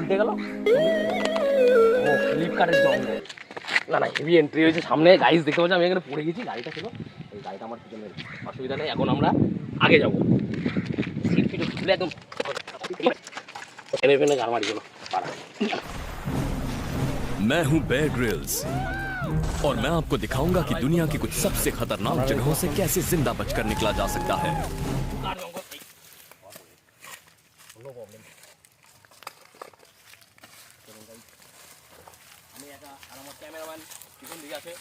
উল্টে গেল। ও ফ্লিপকার্টের জঙ্গল, না না হেভি এন্ট্রি হয়েছে সামনে। গাইস দেখতে পাচ্ছি আমি এখানে পড়ে গেছি, গাড়িটা ছিল এই গাড়িটা আমার পিছনে, অসুবিধা নেই। এখন আমরা আগে যাবো, সিট ফিট খুলে একদম এনে গাড় মারি গেল। मैं हूं बेयर ग्रिल्स और मैं आपको दिखाऊंगा कि दुनिया की कुछ सबसे खतरनाक जगहों से कैसे जिंदा बचकर निकला जा सकता है। ক্যামেরাম্যান পিছন দিকে আছে।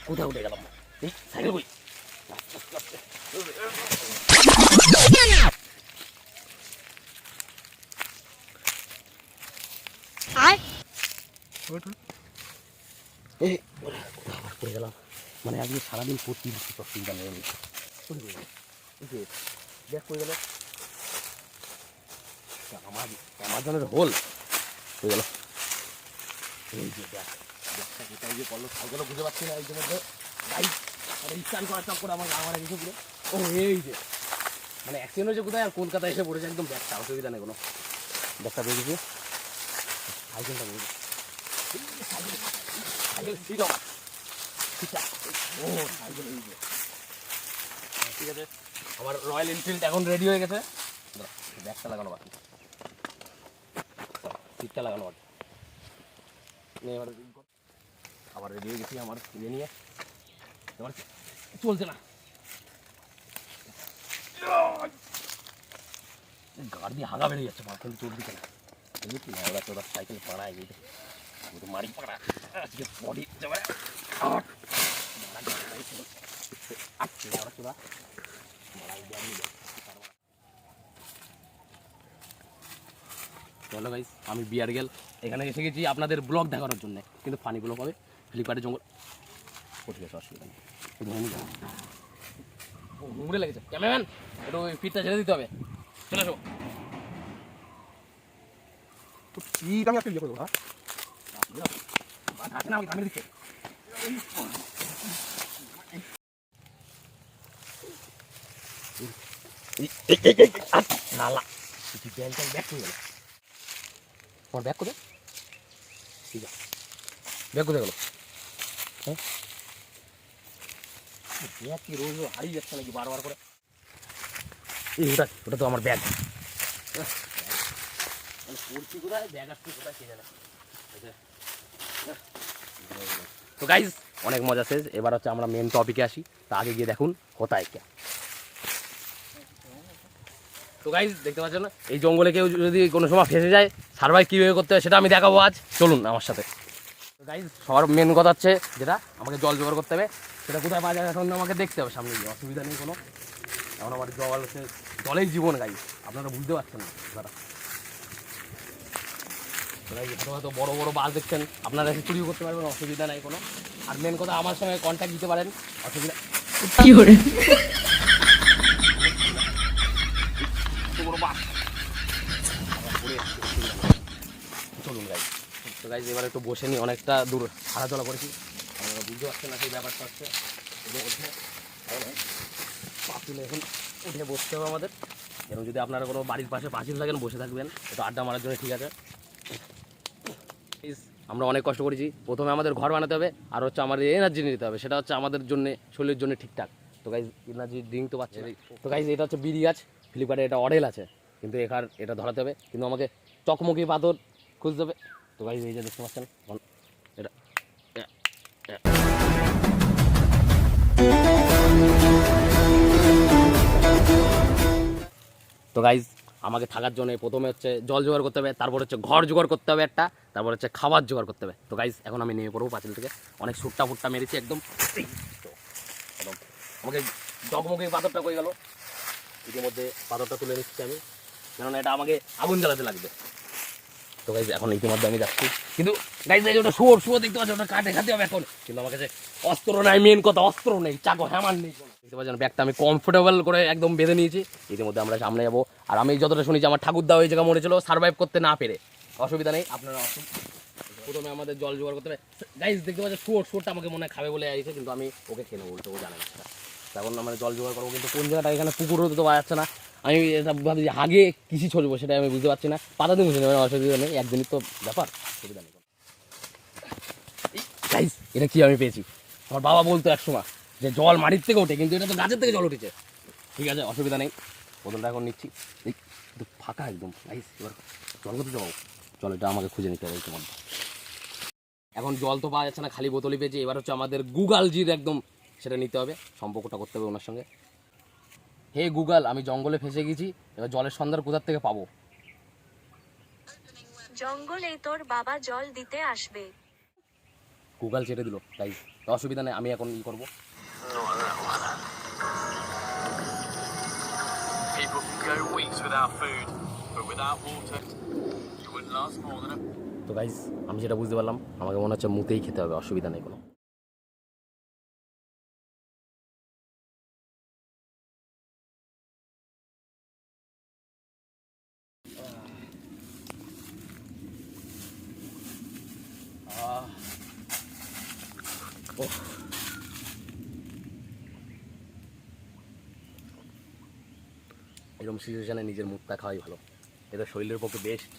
কোথায় উঠে গেলাম, এই সাইকেল কই? পড়ে গেলাম, মানে আজকে সারাদিন পড়তে দিচ্ছি, অসুবিধা নেই। আমি দেখ করে গেল আমার অ্যামাজনের হোল হয়ে গেল। এই যে ব্যাগটা কোথায় গিয়ে পড়লো, সাইকেলও বুঝতে পারছি না। এই যে মধ্যে বাইক স্টার্ট করার চক করে আমার গা মারা গেছে পুরো। ও এই যে মানে অ্যাক্সিডেন্ট হয়েছে কোথায়, আর কলকাতায় এসে পড়েছে একদম ব্যাগটা, অসুবিধা নেই কোনো। ব্যাগটা পেয়ে গেছি, সাইকেলটা পেয়ে গেছি, সাইকেল ঠিক আছে। ও সাইকেল এই যে ঠিক আছে, আমার রয়্যাল এনফিল্ড এখন রেডি হয়ে গেছে। ব্যাগটা লাগানো বাকি, সিটটা লাগানো বাকি। এবার আবার রেডি হয়ে গেছি আমার ইয়ে নিয়ে, এবার চলছে না, গাড়ি দিয়ে হাগা বেরিয়ে যাচ্ছে, মার কিন্তু চলছে না। বুঝলি না, ওরা তোরা সাইকেল পাড়ায় গেছে, মারি পাড়া আজকে বডি যাবে। চলো গাইস, আমি বিয়ার গেল এখানে এসে গেছি আপনাদের ব্লগ দেখানোর জন্য, কিন্তু ফানি ব্লগ হবে। ফ্লিপকার্টের জঙ্গল পড়ে গেছে, অসুবিধা নেই। ঘুমড়ে লেগেছে, ক্যামেরাম্যান একটু ওই ফিটটা ছেড়ে দিতে হবে। চলে আসো, আমি একটা ইয়ে করবো। না আমি দিচ্ছি। নালা ব্যাগ করে গেল, আমার ব্যাগ কোথায়? ঠিক আছে, ব্যাগ কোথায় গেল? হ্যাঁ ব্যাগ কি রোজ রোজ হারিয়ে যাচ্ছে নাকি বারবার করে? এই ওটা ওটা তো আমার ব্যাগ, পড়ছি কোথায়, ব্যাগ আসছে কোথায় কে জানে। তো গাইজ অনেক মজা শেষ, এবার হচ্ছে আমরা মেন টপিকে আসি। তা আগে গিয়ে দেখুন কোথায় কে। তো গাইজ দেখতে পাচ্ছেন না, এই জঙ্গলে কেউ যদি কোনো সময় ফেসে যায় সার্ভাইভ কীভাবে করতে হয় সেটা আমি দেখাবো আজ, চলুন আমার সাথে। তো গাইজ সবার মেন কথা হচ্ছে যেটা আমাকে জল জোগাড় করতে হবে, সেটা কোথায় পাওয়া যায় এখন আমাকে দেখতে হবে সামনে গিয়ে, অসুবিধা নেই কোনো। এখন আমার জল হচ্ছে, জলেই জীবন গাইজ, আপনারা বুঝতে পারছেন না দাদা। হয়তো বড় বড় বাস দেখছেন, আপনারা এসে চুরিও করতে পারবেন, অসুবিধা নাই কোনো। আর মেন কথা আমার সঙ্গে কন্ট্যাক্ট দিতে পারেন, অসুবিধা কি করে। চলুন গাইজ, তো গাইজ এবার একটু বসে নিই, অনেকটা দূর হাঁটাচলা করেছি, আপনারা বুঝতে পারছেন না সেই ব্যাপারটা হচ্ছে। পাঁচিল এখন উঠে বসতে হবে আমাদের, এবং যদি আপনারা কোনো বাড়ির পাশে পাঁচিল থাকেন বসে থাকবেন, একটু আড্ডা মারার জন্য, ঠিক আছে। আমরা অনেক কষ্ট করেছি, প্রথমে আমাদের ঘর বানাতে হবে, আর হচ্ছে আমাদের এনার্জি নিতে হবে, সেটা হচ্ছে আমাদের জন্য শরীরের জন্য ঠিকঠাক। তো গাইজ এনার্জি ড্রিঙ্ক তো পাচ্ছে। তো গাইজ এটা হচ্ছে বিড়ি গাছ, ফ্লিপকার্টে এটা অডেল আছে, কিন্তু এখার এটা ধরাতে হবে, কিন্তু আমাকে চকমকি পাথর খুঁজতে হবে। তো গাইজ এই যে দেখতে পাচ্ছেন এটা, তো গাইজ আমাকে থাকার জন্য প্রথমে হচ্ছে জল জোগাড় করতে হবে, তারপর হচ্ছে ঘর জোগাড় করতে হবে একটা, তারপর হচ্ছে খাবার জোগাড় করতে হবে। তো গাইজ এখন আমি নেমে পড়বো পাঁচিল থেকে, অনেক সুট্টা ফুটটা মেরেছি একদম। আমাকে জগমগে পাথরটা কই গেল, ইতিমধ্যে পাথরটা তুলে নিচ্ছি আমি, কেননা এটা আমাকে আগুন জ্বালাতে লাগবে। তো গাইজ এখন ইতিমধ্যে আমি যাচ্ছি, কিন্তু গাইজ ওটা শুয়ো দেখতে পাচ্ছি, ওটা কাটে খাতে হবে এখন, কিন্তু আমার কাছে অস্ত্র নাই, মেন কথা অস্ত্র নেই, চাকু হ্যামার নেই। দেখতে পাচ্ছেন ব্যাগটা আমি কমফোর্টেবল করে একদম বেঁধে নিয়েছি, ইতিমধ্যে আমরা সামনে যাবো। আর আমি যতটা শুনেছি আমার ঠাকুরদা ওই জায়গা মরেছিল সার্ভাইভ করতে না পেরে, অসুবিধা নেই আপনারা প্রথমে আমাদের জল জোগাড় করতে হবে। গাইস দেখতে পাচ্ছ শুয়োরটা আমাকে মনে হয় খাবে বলে আইছে, কিন্তু আমি ওকে খেয়ে নেবো বলতে, ও জানে না সেটা। তখন আমরা জল জোগাড় করবো, কিন্তু কোন জায়গাটা এখানে পুকুর হতে তো পাওয়া যাচ্ছে না। আমি এটা ভাবছি যে আগে কৃষি ছড়বো সেটা আমি বুঝতে পারছি না। পাতা দিয়ে মুছে নেবে, অসুবিধা নেই, একদিনই তো ব্যাপার, অসুবিধা নেই। গাইস এটা কি আমি পেয়েছি, আমার বাবা বলতো একসময় যে জল মাটির থেকে ওঠে, কিন্তু এটা তো গাছের থেকে জল উঠেছে। ঠিক আছে, অসুবিধা নেই, বোতলটা এখন নিচ্ছি। এই কিন্তু ফাঁকা একদম। গাইস এবার জল করতে যাবো, জল এটা আমাকে খুঁজে নিতে হবে তোমার। এখন জল তো পাওয়া যাচ্ছে না, খালি বোতলই পেয়েছি। এবার হচ্ছে আমাদের গুগলজির একদম সেটা নিতে হবে, সম্পর্কটা করতে হবে ওনার সঙ্গে। হে গুগল, আমি জঙ্গলে ফেসে গেছি, এবার জলের সন্ধান কোথার থেকে পাবো? জঙ্গলে তোর বাবা জল দিতে আসবে। গুগল ছেড়ে দিল। গাইস অসুবিধা নেই, আমি এখন ই করবো। People can go weeks without food, but without water, you wouldn't last more than a তো গাইস আমি যেটা বুঝতে পারলাম, আমাকে মনে হচ্ছে মুতেই খেতে হবে, অসুবিধা নেই কোনো। এরকম সিচুয়েশনে নিজের মুখটা খাওয়াই ভালো, এটা শরীরের পক্ষে বেস্ট।